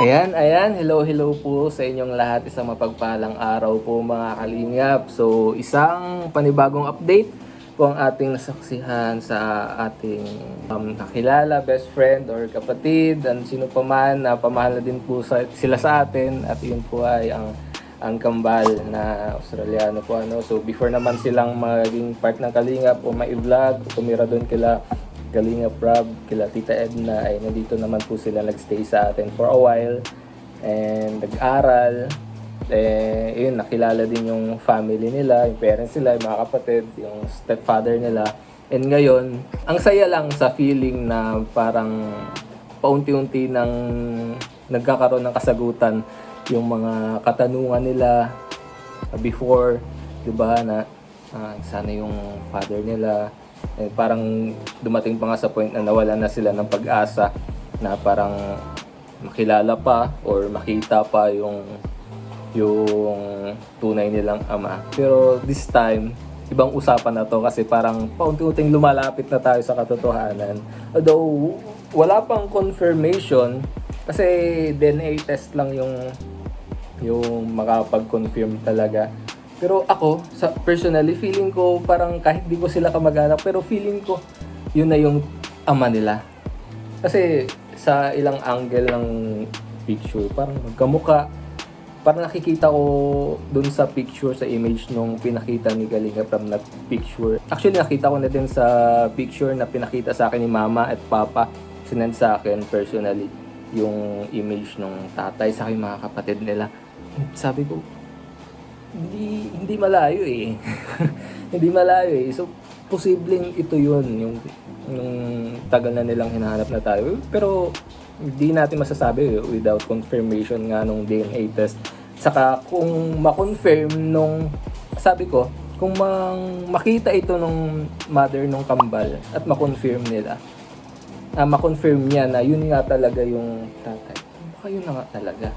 Ayan. Hello po sa inyong lahat. Isang mapagpalang araw po mga kalingap. So, isang panibagong update po ang ating nasaksihan sa ating nakilala, best friend or kapatid, and sino pa man na pamahal na din po sila sa atin. At yun po ay ang kambal na Australiano po. So, before naman silang maging part ng kalingap o mai-vlog, tumira doon Kalingap Rob, kila Tita Edna, ay nandito naman po sila nagstay sa atin for a while and nag-aral. Yun, nakilala din yung family nila, yung parents nila, yung mga kapatid, yung stepfather nila. And ngayon, ang saya lang sa feeling na parang paunti-unti nang nagkakaroon ng kasagutan yung mga katanungan nila before, 'di ba, na sana yung father nila. Parang dumating pa nga sa point na nawala na sila ng pag-asa na parang makilala pa or makita pa yung tunay nilang ama. Pero this time, ibang usapan na to kasi parang paunti-unting lumalapit na tayo sa katotohanan. Although wala pang confirmation kasi DNA test lang yung makapag-confirm talaga. Pero ako, personally, feeling ko parang kahit di ko sila kamag-anak, pero feeling ko yun na yung ama nila. Kasi sa ilang angle ng picture, parang magkamukha. Parang nakikita ko dun sa picture, sa image nung pinakita ni Kalinga from na picture. Actually, nakita ko na din sa picture na pinakita sa akin ni Mama at Papa. Sinend sa akin personally yung image nung tatay sa akin mga kapatid nila. Sabi ko, hindi malayo eh. Hindi malayo eh. So, posibleng ito yun, yung tagal na nilang hinahanap na tayo. Pero, hindi natin masasabi without confirmation nga nung DNA test. Saka, kung ma-confirm sabi ko, kung makita ito nung mother nung kambal at ma-confirm nila, ma-confirm niya na yun nga talaga yung tatay. Baka yun na nga talaga.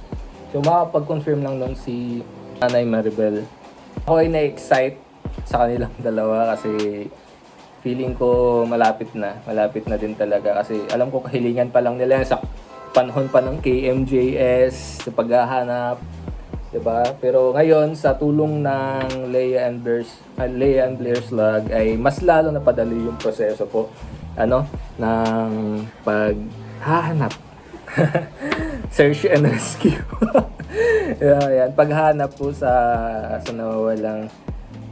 So, makapag-confirm lang nun si Nanay Maribel. Ako ay na-excite sa kanilang dalawa kasi feeling ko malapit na din talaga kasi alam ko kahilingan pa lang nila sa panahon pa ng KMJS, sa paghahanap, 'di ba? Pero ngayon sa tulong ng Leia and Blair's Log ay mas lalo na padali yung proseso po ng paghahanap. Search and rescue. Yan, paghanap po sa nawawalang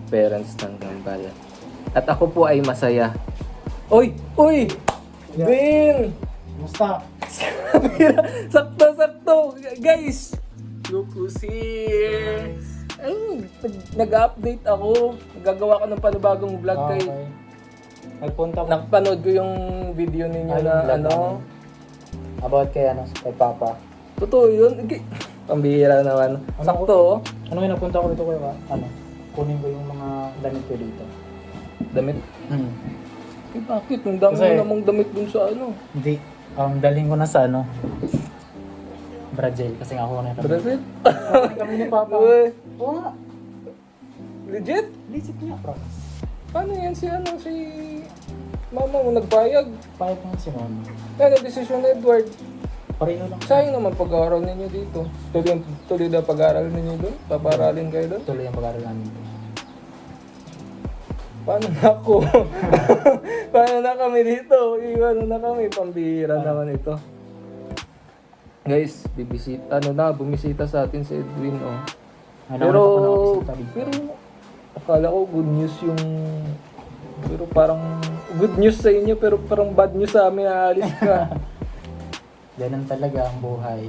parents ng kambal. At ako po ay masaya. Uy! Yeah. Ben! Musta? Sakto! Guys! Look who's here! Nag-update ako. Nagagawa ko ng panibagong vlog kay... Nagpunta ko. Napanood ko yung video ninyo na About kay Papa. Totoo yun. Pambihira naman. Sakto. Ano yung napunta ko dito kay kunin ko yung mga damit ko dito. Damit? Bakit? Ang dami mo namang damit dun sa Hindi. Dalhin ko na sa Brazil. Kasi nga ako na yung Brazil? kami ni Papa. Uy. Oo nga. Legit? Legit nga, promise. Paano yan si Mama mo nagpayag? Pahit nga si Mama. Yan ang desisyon ni Edward. Pareho lang. Sayang naman pag-aaral ninyo dito. Tuloy na pag-aaral ninyo doon? Paparalin kayo doon? Tuloy ang pag-aaral namin. Paano na ako? Paano na kami dito? Iwan na kami. Pambihira naman ito. Guys, bumisita sa atin si Edwin, Pero akala ko good news pero parang good news sa inyo pero parang bad news sa amin, aalis ka. Ganun talaga ang buhay.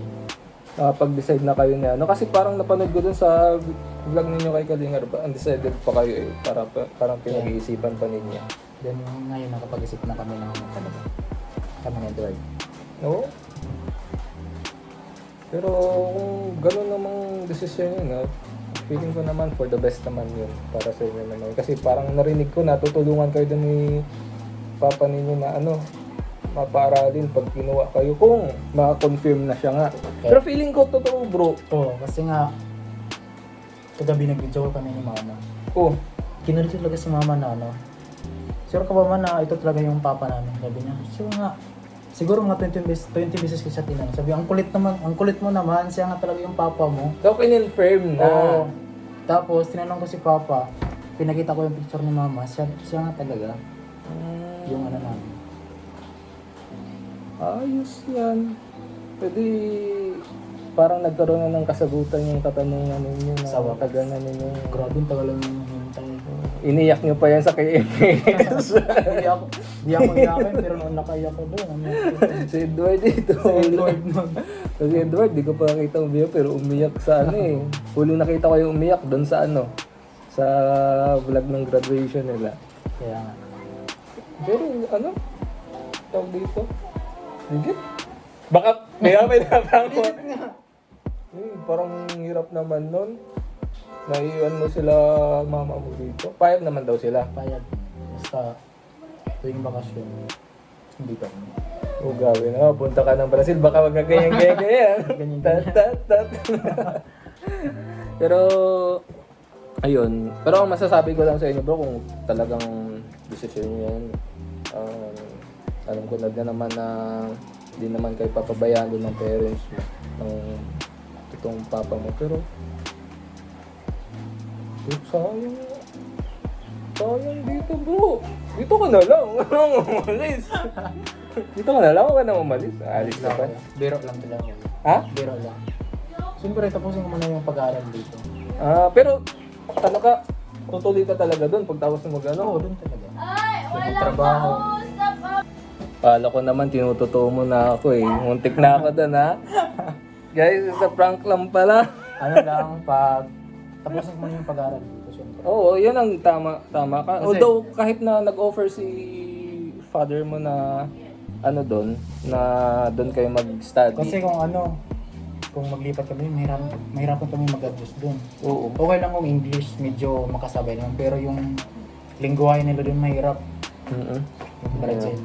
Pag-decide na kayo na kasi parang napanood ko dun sa vlog ninyo kay Kalingar, undecided pa kayo parang pinag-iisipan pa ninyo. Then ngayon nakapag-isip na kami ng talaga. Kami ni Edward. Oo. Pero kung gano'n namang desisyon yun, feeling ko naman for the best naman yun para sa inyo naman. Kasi parang narinig ko na tutulungan kayo dun ni Papa ninyo na mapaaralin pag kinuha kayo kung ma-confirm na siya nga. Okay. Pero feeling ko totoo, bro. Oo, kasi nga kagabi nag-video kami ni Mama. Oo. Kinulit talaga si Mama na sure ka ba man na ito talaga yung Papa namin? Sabi niya, sure nga. Siguro mga 20 beses ko siya tinanong. Sabi, ang kulit mo naman, siya nga talaga yung papa mo. So, kinonfirm na. Oo. Tapos, tinanong ko si papa, pinakita ko yung picture ni mama, siya nga talaga. Yung ano namin. Ayos yan. Pwede, parang nagkaroon na ng kasagutan yung katanungan ninyo na Sa wakas. taga na ninyo. Grabe yung tagal lang yung hintay. Iniyak nyo pa yan sa KMS. Hindi ako iyakin, pero noon nakaiyak ko doon. Si Edward dito. Sa Edward nun. Kasi Edward, di ko pa nakita umiyak pero umiyak sa ano eh. Huling nakita ko yung umiyak doon sa ano. Sa vlog ng graduation nila. Kaya nga. Pero ano? Tawag dito? Higit? Baka may napang mo. Parang hirap naman nun. Naiiwan mo sila mama mo dito. Payag naman daw sila. Payag. Basta tuwing bakasyon. Hindi pa. O gawin na, punta ka ng Brazil, baka magaganyan-ganyan. Ganyan-ganyan. Tat. Pero, ayun. Pero ang masasabi ko lang sa inyo bro, kung talagang decision nyo yan, alam ko na din naman na hindi naman kayo papabayaan doon ng parents mo, ng itong papa mo. Pero, sayang dito bro. Dito ka na lang. Anong umalis? Dito ka na lang. Huwag ka na umalis. Alis na ba? Biro lang talaga. Ha? Biro lang. Siyempre, tapusin ko muna yung pag-aaral dito. Pero, ano ka? Tutuloy ka talaga doon pagtapos mo gano'n? Oo, doon talaga. Ay, trabaho. Kala ko naman, tinututuo mo na ako eh. Muntik na ako doon ha. Guys, sa prank lang pala. Ano lang, pag tapusin ko muna yung pag-aaral dito, siyempre. Oo, yun ang tama ka. Kasi- Although, kahit na nag-offer si father mo na ano doon, na doon kayo mag-study. Kasi kung maglipat kami, mahirapan kami mag-adjust doon. Oo. Okay lang kung English, medyo makasabay naman. Pero yung lingwahe nila doon mahirap. Mm-mm. Yung Brazil.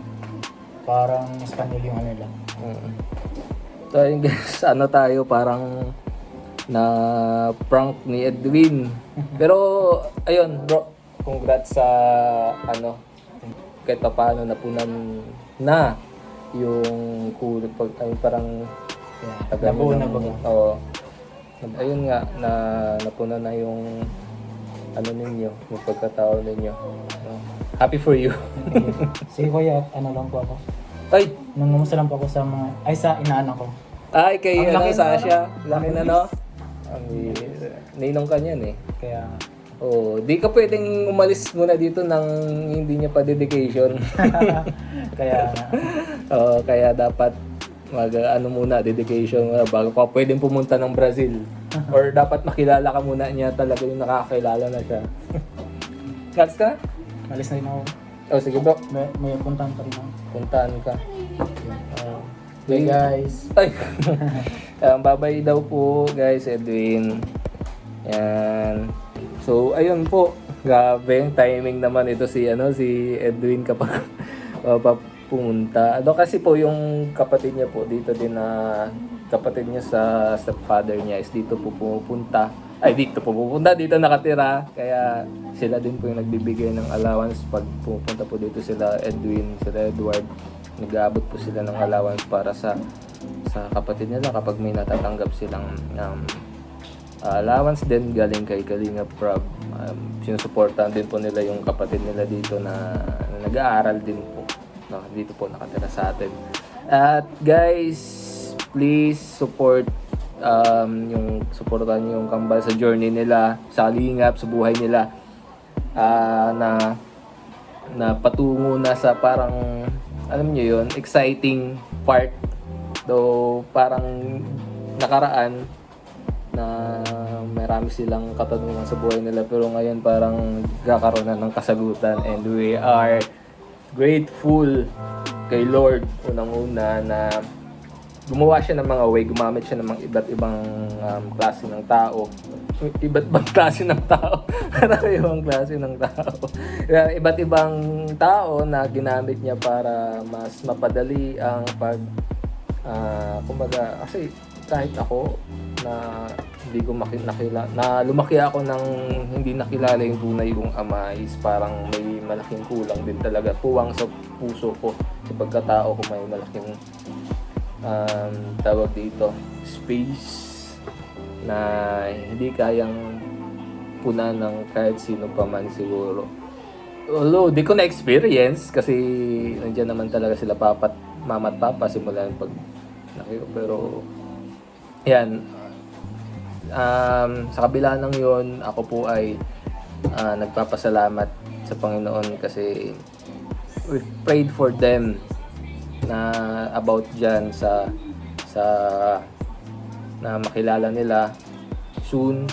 Parang Espanyol yung ano nila. Mm. So yun guys, ano tayo parang na prank ni Edwin. Pero ayun bro, congrats sa ano kahit pa paano napunan na yung parang Kaya, nabuo na ba? Oo. Ayun nga na napunan na yung ano ninyo, yung pagkatao ninyo. Happy for you. Sige kuya, ano lang po ako. Ay, Nangumusta lang po ako sa sa inaanak ko. ay kay Ang ano laki na, Sasha, ano? laki na no. Ang ninong ka niyan eh. Kaya, Oh, di ka pwedeng umalis muna dito nang hindi niya pa dedication. kaya, Kaya dapat ano muna, dedication muna bago pa pwedeng pumunta ng Brazil. Or dapat makilala ka muna niya talaga yung nakakilala na siya. Gats ka? malis na rin ako. Oh, sige bro. May puntahan pa rin ako. Puntahan ka. Okay guys. Ay! Babay daw po guys, Edwin. Yan. So, ayun po. Grabe, yung timing naman ito si Edwin kapag pumunta. Ano kasi po yung kapatid niya po dito din na kapatid niya sa stepfather niya is dito po pupunta. Ay, dito po pupunta, dito nakatira. Kaya sila din po yung nagbibigay ng allowance pag pupunta po dito sila Edward. Nag-aabot po sila ng allowance para sa kapatid nila kapag may natatanggap silang allowance din galing kay Kalinga Prab. Sinusuportahan din po nila yung kapatid nila dito na nag-aaral din po. No, dito po nakatira sa atin. At guys, please support supportan yung Kambal sa journey nila, sa kalingap, sa buhay nila. Na patungo na sa parang alam niyo yun, exciting part. Though parang nakaraan na marami silang katanungan sa buhay nila pero ngayon parang kakaroon na ng kasagutan and we are grateful kay Lord unang-una na gumawa siya ng mga way, gumamit siya ng mga iba't ibang klase ng tao. Iba't ibang klase ng tao. Marami ibang klase ng tao. Iba't ibang tao na ginamit niya para mas mapadali ang kumbaga, kasi kahit ako na hindi ko na lumaki ako ng hindi nakilala yung tunay kong ama is parang may malaking kulang din talaga. Puwang sa puso ko sa pagkatao ko, may malaking tawag dito, space na hindi kayang puna ng kahit sino pa man siguro. Although di ko na experience kasi nandiyan naman talaga sila mama at papa simula ng pag pero yan, sa kabila ng yun, ako po ay nagpapasalamat sa Panginoon kasi we prayed for them na about dyan sa na makilala nila soon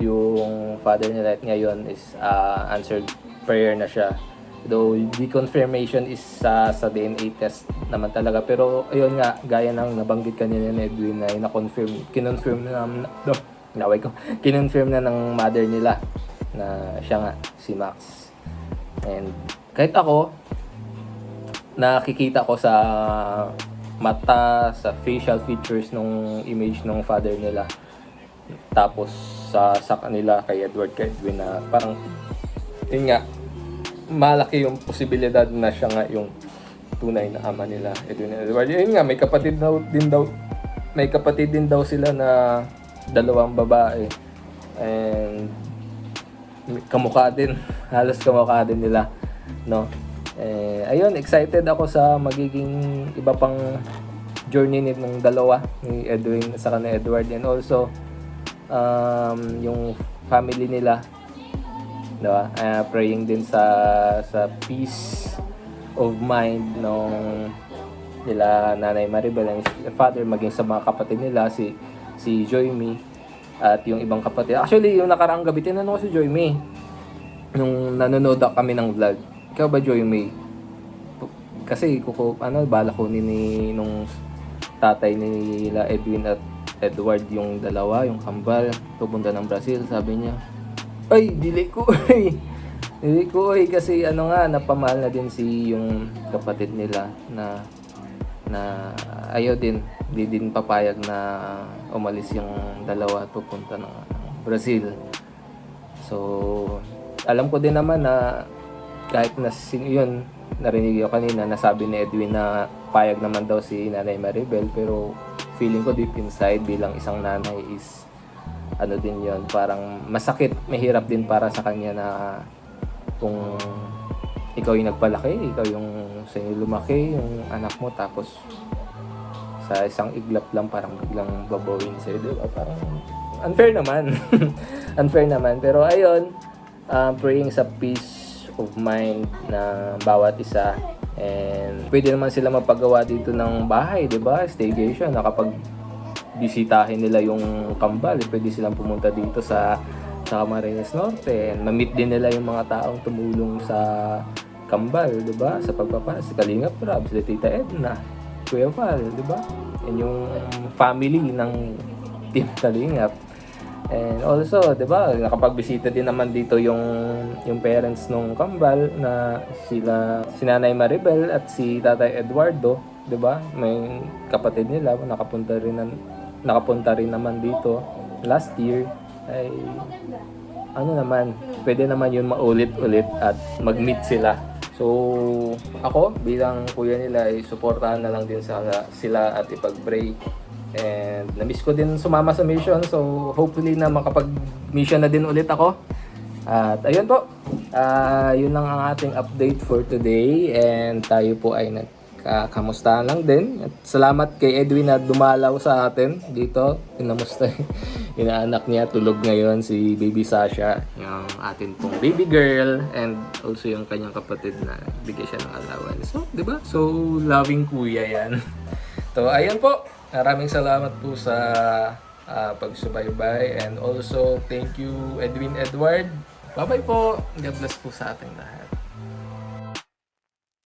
yung father nila, at ngayon is answered prayer na siya. Though the confirmation is sa DNA test naman talaga, pero ayun nga, gaya ng nabanggit kanina ni Edwin na kinonfirm na ng mother nila na siya nga si Max. And kahit ako, nakikita ko sa mata, sa facial features nung image ng father nila, tapos sa kanila kay Edward, kay Edwin, na parang yun nga, malaki yung posibilidad na siya nga yung tunay na ama nila, Edwin and Edward. Yun nga, may kapatid din daw sila na dalawang babae, and kamukha din, halos kamukha din nila, no? Ayun, excited ako sa magiging iba pang journey nitong dalawa, ni Edwin sa ni Edward, and also yung family nila, diba? Praying din sa peace of mind nung nila Nanay Maribel and father, maging sa mga kapatid nila, si Joyme at yung ibang kapatid. Actually, yung nakaraang gabi tinanong ko si Joyme nung nanonood kami ng vlog, ikaw ba, Joyme? Kasi bala ko nung tatay nila Edwin at Edward yung dalawa, yung kambal, pupunta ng Brazil. Sabi niya, ay, dili ko kasi napamahal na din yung kapatid nila na ayaw din, di din papayag na umalis yung dalawa at pupunta ng Brazil. So alam ko din naman na kahit na yun, narinig ko kanina, nasabi ni Edwin na payag naman daw si Nanay Maribel, pero feeling ko deep inside bilang isang nanay is din yon, parang masakit, mahirap din para sa kanya na kung ikaw yung nagpalaki, ikaw yung sa inyo lumaki, yung anak mo, tapos sa isang iglap lang parang biglang babawin sa'yo, diba? Parang unfair naman. Unfair naman. Pero ayun, praying sa peace of mind na bawat isa, and pwede naman sila mapagawa dito ng bahay, diba? Staycation, nakapag bisitahin nila yung kambal, pwede silang pumunta dito sa Camarines Norte, and ma-meet din nila yung mga taong tumulong sa kambal, di ba? Sa pagpapala, si Kalingap Rab, si Tita Edna, Kuya Val, di ba? And yung family ng Team Kalingap. And also, di ba, nakapagbisita din naman dito yung parents nung kambal na si Nanay Maribel at si Tatay Eduardo, di ba? May kapatid nila nakapunta rin naman dito last year. Ay pwede naman yun maulit-ulit at mag-meet sila. So ako bilang kuya nila ay suportahan na lang din sila at ipag-pray. And na-miss ko din sumama sa mission, so hopefully na makapag-mission na din ulit ako. At ayun po, yun lang ang ating update for today, and tayo po ay kamustahan lang din. At salamat kay Edwin na dumalaw sa atin dito. Kinamusta inaanak niya, tulog ngayon si baby Sasha, yung atin pong baby girl, and also yung kanyang kapatid na bigay siya ng allowance. So, di ba? So, loving kuya yan. So, ayun po. Maraming salamat po sa pagsubaybay, and also thank you Edwin Edward. Bye-bye po. God bless po sa ating lahat.